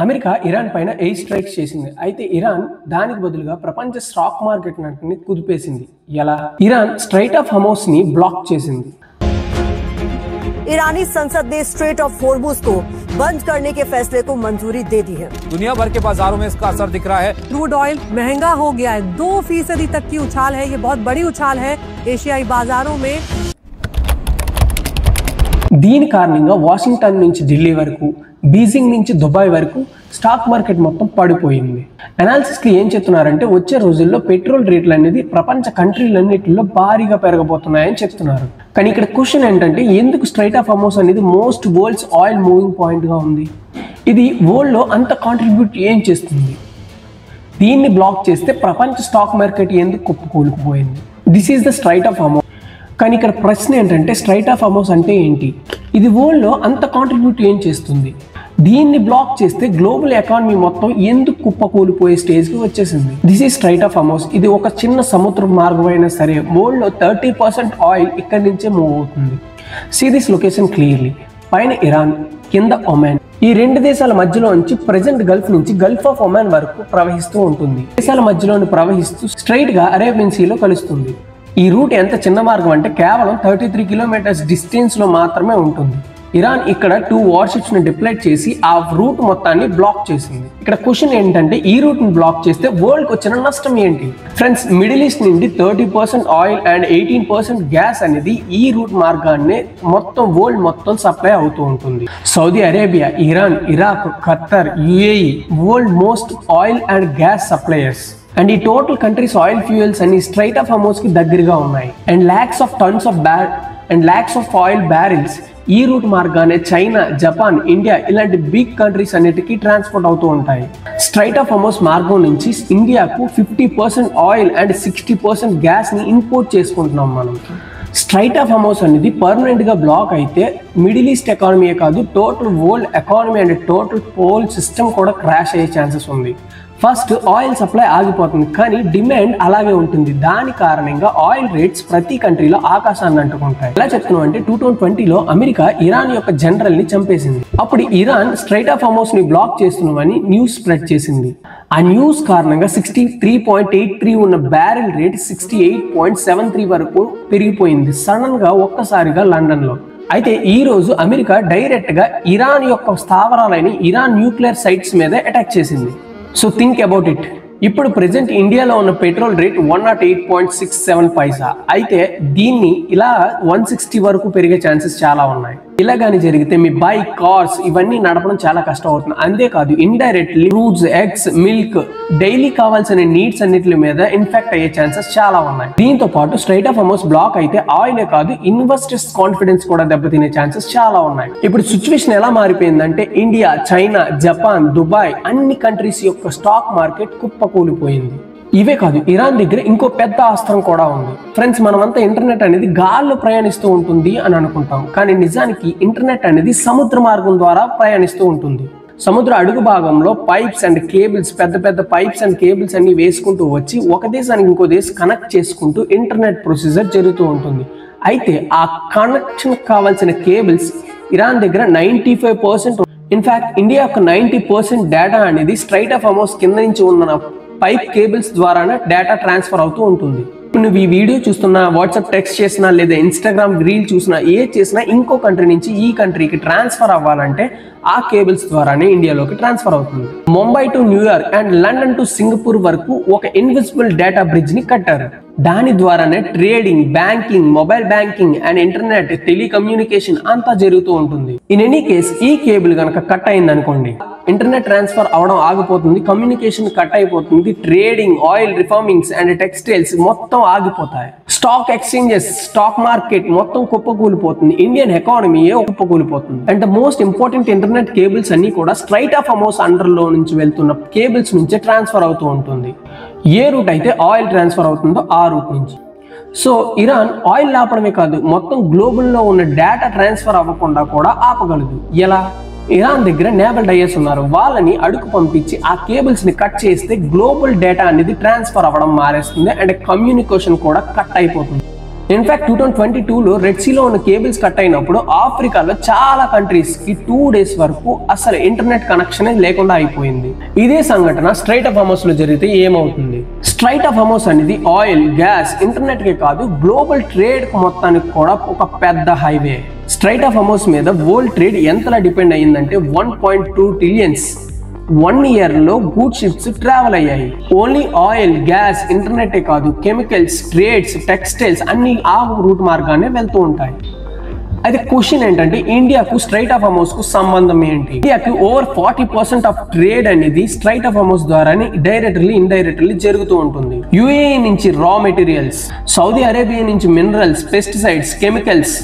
America Iran పైన air strikes చేసింది. అయితే ఇరాన్ దానికి బదులుగా ప్రపంచ స్టాక్ మార్కెట్ ని కుదిపేసింది. ఎలా? ఇరాన్ స్ట్రైట్ ఆఫ్ హమోస్ ని బ్లాక్ చేసింది. ईरानी संसद ने स्ट्रेट ऑफ हॉर्मुज को बंद करने के फैसले को मंजूरी दे दी है। दुनिया भर के बाजारों में इसका असर दिख रहा है। क्रूड ऑयल महंगा हो गया है, 2% तक की उछाल है। ये बहुत बड़ी उछाल है एशियाई बाजारों में। దీని కారణంగా వాషింగ్టన్ నుంచి ఢిల్లీ వరకు, బీజింగ్ నుంచి దుబాయ్ వరకు స్టాక్ మార్కెట్ మొత్తం పడిపోయింది. అనాలిసిస్ కి ఏం చెప్తున్నారంటే వచ్చే రోజుల్లో పెట్రోల్ రేట్లు అనేది ప్రపంచ కంట్రీలన్నిటిలో భారీగా పెరగబోతున్నాయని చెప్తున్నారు. కానీ ఇక్కడ క్వశ్చన్ ఏంటంటే ఎందుకు స్ట్రైట్ ఆఫ్ హోర్ముజ్ అనేది most world's oil moving point గా ఉంది? ఇది వరల్డ్ లో అంత కాంట్రిబ్యూట్ ఏం చేస్తుంది? దీన్ని బ్లాక్ చేస్తే ప్రపంచ స్టాక్ మార్కెట్ ఎందుకు కుప్పకూలిపోయింది? This is the strait of Hormuz. కానీ ఇక్కడ ప్రశ్న ఏంటంటే స్ట్రైట్ ఆఫ్ హోర్ముజ్ అంటే ఏంటి? ఇది వరల్డ్లో అంత కాంట్రిబ్యూట్ ఏం చేస్తుంది? దీన్ని బ్లాక్ చేస్తే గ్లోబల్ ఎకానమీ మొత్తం ఎందుకు కుప్పకూలిపోయే స్టేజ్కి వచ్చేసింది? This is straight of Hormuz. ఇది ఒక చిన్న సముద్ర మార్గం అయినా సరే వరల్డ్లో 30% ఆయిల్ ఇక్కడి నుంచే మూవ్ అవుతుంది. See this location clearly. పైన ఇరాన్, కింద ఒమాన్. ఈ రెండు దేశాల మధ్యలో నుంచి ప్రెజెంట్ గల్ఫ్ నుంచి గల్ఫ్ ఆఫ్ ఒమాన్ వరకు ప్రవహిస్తూ ఉంటుంది. దేశాల మధ్యలోని ప్రవహిస్తూ స్ట్రైట్ గా అరేబియన్ సీలో కలుస్తుంది. ఈ రూట్ ఎంత చిన్న మార్గం అంటే కేవలం 33 కిలోమీటర్స్ డిస్టెన్స్ లో మాత్రమే ఉంటుంది. ఇరాన్ ఇక్కడ 2 వార్షిప్స్ ని డిప్లాయ్ చేసి ఆ రూట్ మొత్తాన్ని బ్లాక్ చేసింది. ఇక్కడ క్వశ్చన్ ఏంటంటే ఈ రూట్ ని బ్లాక్ చేస్తే వరల్డ్ కి వచ్చిన నష్టం ఏంటి? ఫ్రెండ్స్, మిడిల్ ఈస్ట్ నుండి 30% ఆయిల్ అండ్ 18% గ్యాస్ అనేది ఈ రూట్ మార్గాన్ని మొత్తం వరల్డ్ మొత్తం సప్లై అవుతూ ఉంటుంది. Saudi Arabia, Iran, Iraq, Khattar, UAE world most oil and gas suppliers. And ఈ టోటల్ కంట్రీస్ ఆయిల్ ఫ్యూయల్స్ అన్ని స్ట్రైట్ ఆఫ్ హోర్ముజ్ కి దగ్గరగా ఉన్నాయి. And lakhs of tons of oil barrels ఈ రూట్ మార్గానే చైనా, జపాన్, ఇండియా ఇలాంటి బిగ్ కంట్రీస్ అన్నిటికీ transport అవుతూ ఉంటాయి. స్ట్రైట్ ఆఫ్ హోర్ముజ్ మార్గం నుంచి ఇండియాకు 50% ఆయిల్ అండ్ 60% గ్యాస్ ని ఇంపోర్ట్ చేసుకుంటున్నాం మనం. స్ట్రైట్ ఆఫ్ హోర్ముజ్ అనేది పర్మనెంట్ గా బ్లాక్ అయితే మిడిల్ ఈస్ట్ ఎకానమీయే కాదు total world economy and total whole system కూడా క్రాష్ అయ్యే ఛాన్సెస్ ఉంది. ఫస్ట్ ఆయిల్ సప్లై ఆగిపోతుంది, కానీ డిమాండ్ అలాగే ఉంటుంది. దాని కారణంగా ఆయిల్ రేట్స్ ప్రతి కంట్రీలో ఆకాశాన్ని అంటుకుంటాయి. ఎలా చెప్తున్నాం అంటే 2020లో అమెరికా ఇరాన్ యొక్క జనరల్ ని చంపేసింది. అప్పుడు ఇరాన్ స్ట్రైట్ ఆఫ్ హోర్ముజ్ ని బ్లాక్ చేస్తున్నామని న్యూస్ స్ప్రెడ్ చేసింది. ఆ న్యూస్ కారణంగా 63.83 ఉన్న బ్యారెల్ రేట్ 68.73 వరకు పెరిగిపోయింది సడన్ గా ఒక్కసారిగా లండన్ లో. అయితే ఈ రోజు అమెరికా డైరెక్ట్ గా ఇరాన్ యొక్క స్థావరాలైన ఇరాన్ న్యూక్లియర్ సైట్స్ మీద అటాక్ చేసింది. So think about it. ఇప్పుడు ప్రెసెంట్ ఇండియాలో ఉన్న పెట్రోల్ రేట్ 108.67 పైసా. అయితే దీన్ని ఇలా 160 వరకు పెరిగే ఛాన్సెస్ చాలా ఉన్నాయి. ఇలా కానీ జరిగితే మీ బైక్, కార్స్ ఇవన్నీ నడపడం చాలా కష్టం అవుతుంది. అంతేకాదు indirectly fruits, eggs, milk daily కావాల్సిన నీడ్స్ అన్నిటి మీద ఇన్ఫెక్ట్ అయ్యే ఛాన్సెస్ చాలా ఉన్నాయి. దీంతో పాటు స్ట్రైట్ ఆఫ్ హోర్ముజ్ బ్లాక్ అయితే ఆయిలే కాదు ఇన్వెస్టర్స్ కాన్ఫిడెన్స్ కూడా దెబ్బతినే ఛాన్సెస్ చాలా ఉన్నాయి. ఇప్పుడు సిచ్యువేషన్ ఎలా మారిపోయిందంటే ఇండియా, చైనా, జపాన్, దుబాయ్ అన్ని కంట్రీస్ యొక్క స్టాక్ మార్కెట్ కుప్పకూలిపోయింది. ఇవే కాదు ఇరాన్ దగ్గర ఇంకో పెద్ద అస్త్రం కూడా ఉంది. ఫ్రెండ్స్, మనమంతా ఇంటర్నెట్ అనేది గాల్లో ప్రయాణిస్తూ ఉంటుంది అని అనుకుంటాం, కానీ నిజానికి ఇంటర్నెట్ అనేది సముద్ర మార్గం ద్వారా ప్రయాణిస్తూ ఉంటుంది. సముద్ర అడుగు భాగంలో పైప్స్ అండ్ కేబుల్స్, పెద్ద పెద్ద పైప్స్ అండ్ కేబుల్స్ అన్ని వేసుకుంటూ వచ్చి ఒక దేశానికి ఇంకో దేశం కనెక్ట్ చేసుకుంటూ ఇంటర్నెట్ ప్రొసీజర్ జరుగుతూ ఉంటుంది. అయితే ఆ కనెక్షన్ కావాల్సిన కేబుల్స్ ఇరాన్ దగ్గర 95%, ఇన్ఫాక్ట్ ఇండియా యొక్క 90% డేటా అనేది స్ట్రైట్ ఆఫ్ హోర్ముజ్ కింద నుంచి ఉన్న పైప్ కేబుల్స్ ద్వారానే డేటా ట్రాన్స్ఫర్ అవుతూ ఉంటుంది. నువ్వు ఈ వీడియో చూస్తున్నా, వాట్సాప్ టెక్స్ట్ చేసినా, లేదా ఇన్స్టాగ్రామ్ రీల్ చూసినా, ఏ చేసినా ఇంకో కంట్రీ నుంచి ఈ కంట్రీకి ట్రాన్స్ఫర్ అవ్వాలంటే ఆ కేబుల్స్ ద్వారానే ఇండియాలోకి ట్రాన్స్ఫర్ అవుతుంది. Mumbai to New York and London to Singapore వరకు ఒక ఇన్విజిబుల్ డేటా బ్రిడ్జ్ ని కట్టారు. దాని ద్వారానే trading, banking, mobile banking and internet, telecommunication అంతా జరుగుతూ ఉంటుంది. ఇన్ ఎనీ కేస్ ఈ కేబుల్ కనుక కట్ అయింది అనుకోండి, ఇంటర్నెట్ ట్రాన్స్ఫర్ అవడం ఆగిపోతుంది, కమ్యూనికేషన్ కట్ అయిపోతుంది, ట్రేడింగ్, ఆయిల్ రిఫార్మింగ్స్ అండ్ టెక్స్టైల్స్ మొత్తం ఆగిపోతాయి. స్టాక్ ఎక్స్చేంజెస్, స్టాక్ మార్కెట్ మొత్తం కుప్పకూలిపోతుంది. ఇండియన్ ఎకానమీయే కుప్పకూలిపోతుంది. And the most important internet cables అన్ని కూడా స్ట్రైట్ ఆఫ్ హోర్ముజ్ అండర్ లో నుంచి వెళ్తున్న కేబుల్స్ నుంచే ట్రాన్స్ఫర్ అవుతూ ఉంటుంది. ఏ రూట్ అయితే ఆయిల్ ట్రాన్స్ఫర్ అవుతుందో ఆ రూట్ నుంచి. సో ఇరాన్ ఆయిల్ ఆపడమే కాదు మొత్తం గ్లోబల్లో ఉన్న డేటా ట్రాన్స్ఫర్ అవ్వకుండా కూడా ఆపగలదు. ఎలా? ఇరాన్ దగ్గర నేవల్ డయర్స్ ఉన్నారు. వాళ్ళని అడుగు పంపించి ఆ కేబుల్స్ ని కట్ చేస్తే గ్లోబల్ డేటా అనేది ట్రాన్స్ఫర్ అవ్వడం మారేస్తుంది అండ్ కమ్యూనికేషన్ కూడా కట్ అయిపోతుంది. ఇన్ఫాక్ట్ 2022లో రెడ్ సీలో ఉన్న కేబుల్స్ కట్ అయినప్పుడు ఆఫ్రికాలో చాలా కంట్రీస్ కి 2 days వరకు అసలు ఇంటర్నెట్ కనెక్షన్ లేకుండా అయిపోయింది. ఇదే సంఘటన స్ట్రైట్ ఆఫ్ హార్మస్ లో జరిగితే ఏమవుతుంది? స్ట్రైట్ ఆఫ్ హార్మస్ అనేది ఆయిల్, గ్యాస్, ఇంటర్నెట్ కే కాదు గ్లోబల్ ట్రేడ్ మొత్తానికి కూడా ఒక పెద్ద హైవే. స్ట్రైట్ ఆఫ్ హార్మస్ మీద వరల్డ్ ట్రేడ్ ఎంతలా డిపెండ్ అయ్యిందంటే 1.2 trillion 1 year లో గూడ్ షిప్స్ ట్రావెల్ అయ్యాయి. ఓన్లీ ఆయిల్, గ్యాస్, ఇంటర్నెట్ కాదు కెమికల్స్, ట్రేడ్స్, టెక్స్టైల్స్ అన్ని ఆ రూట్ మార్గానే వెళ్తూ ఉంటాయి. అయితే క్వశ్చన్ ఏంటంటే ఇండియాకు స్ట్రైట్ ఆఫ్ హార్మస్ కు సంబంధం ఏంటి? ఇండియాకి ఓవర్ 40% ఆఫ్ ట్రేడ్ అనేది స్ట్రైట్ ఆఫ్ హార్మస్ ద్వారానే డైరెక్ట్లీ ఇండైరెక్ట్లీ జరుగుతూ ఉంటుంది. యుఏఈ నుంచి రా మెటీరియల్స్, సౌదీ అరేబియా నుంచి మినరల్స్, పెస్టిసైడ్స్, కెమికల్స్,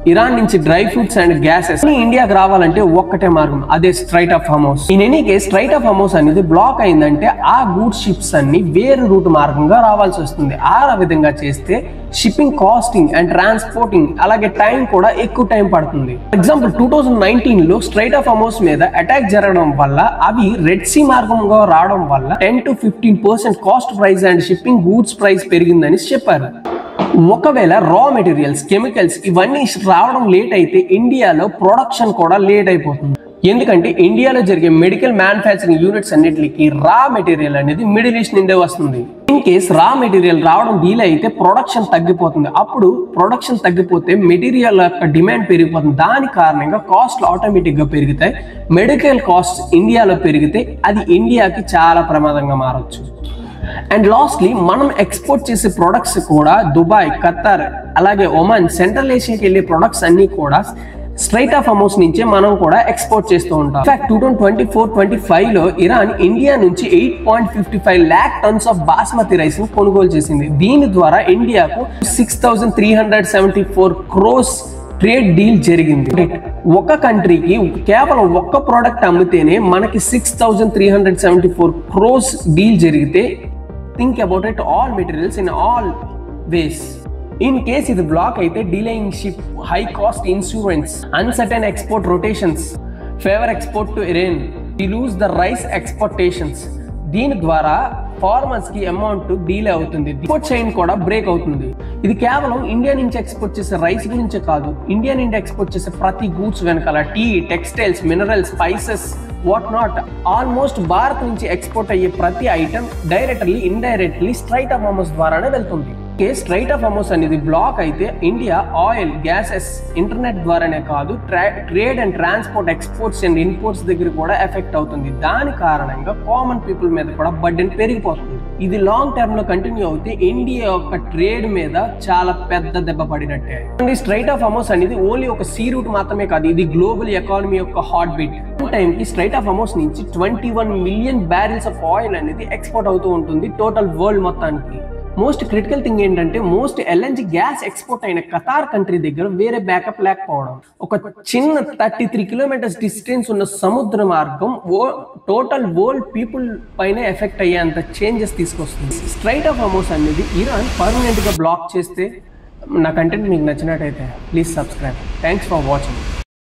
ఇరాన్ నుంచి డ్రై ఫ్రూట్స్ అండ్ గ్యాసెస్ ఇండియాకి రావాలంటే ఒక్కటే మార్గం, అదే strait of Hormuz. In any case strait of Hormuz అనేది బ్లాక్ అయిందంటే ఆ గూడ్ షిప్స్ అన్ని వేరే రూట్ మార్గంగా రావాల్సి వస్తుంది. ఆ విధంగా చేస్తే షిప్పింగ్ కాస్టింగ్ అండ్ ట్రాన్స్పోర్టింగ్ అలాగే టైం కూడా ఎక్కువ టైం పడుతుంది. ఫర్ ఎగ్జాంపుల్ 2019లో స్ట్రైట్ ఆఫ్ హార్మస్ మీద అటాక్ జరగడం వల్ల అవి రెడ్ సీ మార్గంగా రావడం వల్ల 10 to 15% cost price and shipping goods price పెరిగిందని చెప్పారు. ఒకవేళ రా మెటీరియల్స్, కెమికల్స్ ఇవన్నీ రావడం లేట్ అయితే ఇండియాలో ప్రొడక్షన్ కూడా లేట్ అయిపోతుంది. ఎందుకంటే ఇండియాలో జరిగే మెడికల్ మ్యానుఫ్యాక్చరింగ్ యూనిట్స్ అన్నిటికి రా మెటీరియల్ అనేది మిడిల్ ఈస్ట్ నుండే వస్తుంది. ఇన్ కేస్ రా మెటీరియల్ రావడం డీలే అయితే ప్రొడక్షన్ తగ్గిపోతుంది. అప్పుడు ప్రొడక్షన్ తగ్గిపోతే మెటీరియల్ యొక్క డిమాండ్ పెరిగిపోతుంది. దాని కారణంగా కాస్ట్లు ఆటోమేటిక్ గా పెరుగుతాయి. మెడికల్ కాస్ట్ ఇండియాలో పెరిగితే అది ఇండియాకి చాలా ప్రమాదంగా మారచ్చు. అండ్ లాస్ట్లీ మనం ఎక్స్పోర్ట్ చేసే ప్రొడక్ట్స్ కూడా దుబాయ్, ఖతార్ అలాగే ఒమాన్, సెంట్రల్ ఏషియాకి వెళ్ళే ప్రొడక్ట్స్ అన్ని కూడా స్ట్రైట్ ఆఫ్ హార్మస్ నుంచే మనం కూడా ఎక్స్పోర్ట్ చేస్తూ ఉంటాం. ఇన్ఫాక్ట్ 2024-25లో ఇరాన్ ఇండియా నుంచి 8.55 lakh tons of basmati rice ను కొనుగోలు చేసింది. దీని ద్వారా ఇండియాకు 6,374 crores ట్రేడ్ డీల్ జరిగింది. ఒక కంట్రీకి కేవలం ఒక్క ప్రోడక్ట్ అమ్మితేనే మనకి 6,374 crores డీల్ జరిగితే think about it, all materials in all ways. In case ఇది బ్లాక్ అయితే delaying ship, high cost insurance, uncertain export rotations, favour export to Iran, we lose the rice exportations. దీని ద్వారా farmers కి amount delay అవుతుంది, import chain కూడా break అవుతుంది. ఇది కేవలం ఇండియా నుంచి ఎక్స్పోర్ట్ చేసే రైస్ గురించే కాదు, ఇండియా నుండి ఎక్స్పోర్ట్ చేసే ప్రతి గూడ్స్ వెనకాల tea, textiles, minerals, spices, what not almost Bharat నుంచి ఎక్స్పోర్ట్ అయ్యే ప్రతి item directly indirectly strait of Hormuz ద్వారానే వెళ్తుంది. స్ట్రైట్ ఆఫ్ హార్మస్ అనేది బ్లాక్ అయితే ఇండియా ఆయిల్, గ్యాసెస్, ఇంటర్నెట్ ద్వారానే కాదు trade and transport, exports and imports దగ్గర కూడా ఎఫెక్ట్ అవుతుంది. దాని కారణంగా కామన్ పీపుల్ మీద కూడా బర్డెన్ పెరిగిపోతుంది. ఇది లాంగ్ టర్మ్ లో కంటిన్యూ అవుతే ఇండియా యొక్క ట్రేడ్ మీద చాలా పెద్ద దెబ్బ పడినట్టే. స్ట్రైట్ ఆఫ్ హార్మస్ అనేది ఓన్లీ ఒక సీ రూట్ మాత్రమే కాదు, ఇది గ్లోబల్ ఎకానమీ యొక్క హార్ట్ బీట్. టైం కి స్ట్రైట్ ఆఫ్ హార్మస్ నుంచి 21 million barrels ఆఫ్ ఆయిల్ అనేది ఎక్స్పోర్ట్ అవుతూ ఉంటుంది టోటల్ వరల్డ్ మొత్తానికి. మోస్ట్ క్రిటికల్ థింగ్ ఏంటంటే మోస్ట్ ఎల్ఎన్జి గ్యాస్ ఎక్స్పోర్ట్ అయిన ఖతార్ కంట్రీ దగ్గర వేరే బ్యాకప్ లేకపోవడం. ఒక చిన్న 33 kilometers డిస్టెన్స్ ఉన్న సముద్ర మార్గం టోటల్ వరల్డ్ పీపుల్ పైన ఎఫెక్ట్ అయ్యేంత చేంజెస్ తీసుకొస్తుంది. స్ట్రైట్ ఆఫ్ హార్మస్ అనేది ఇరాన్ పర్మనెంట్ గా బ్లాక్ చేస్తే. నా కంటెంట్ మీకు నచ్చినట్టయితే please subscribe. Thanks for watching.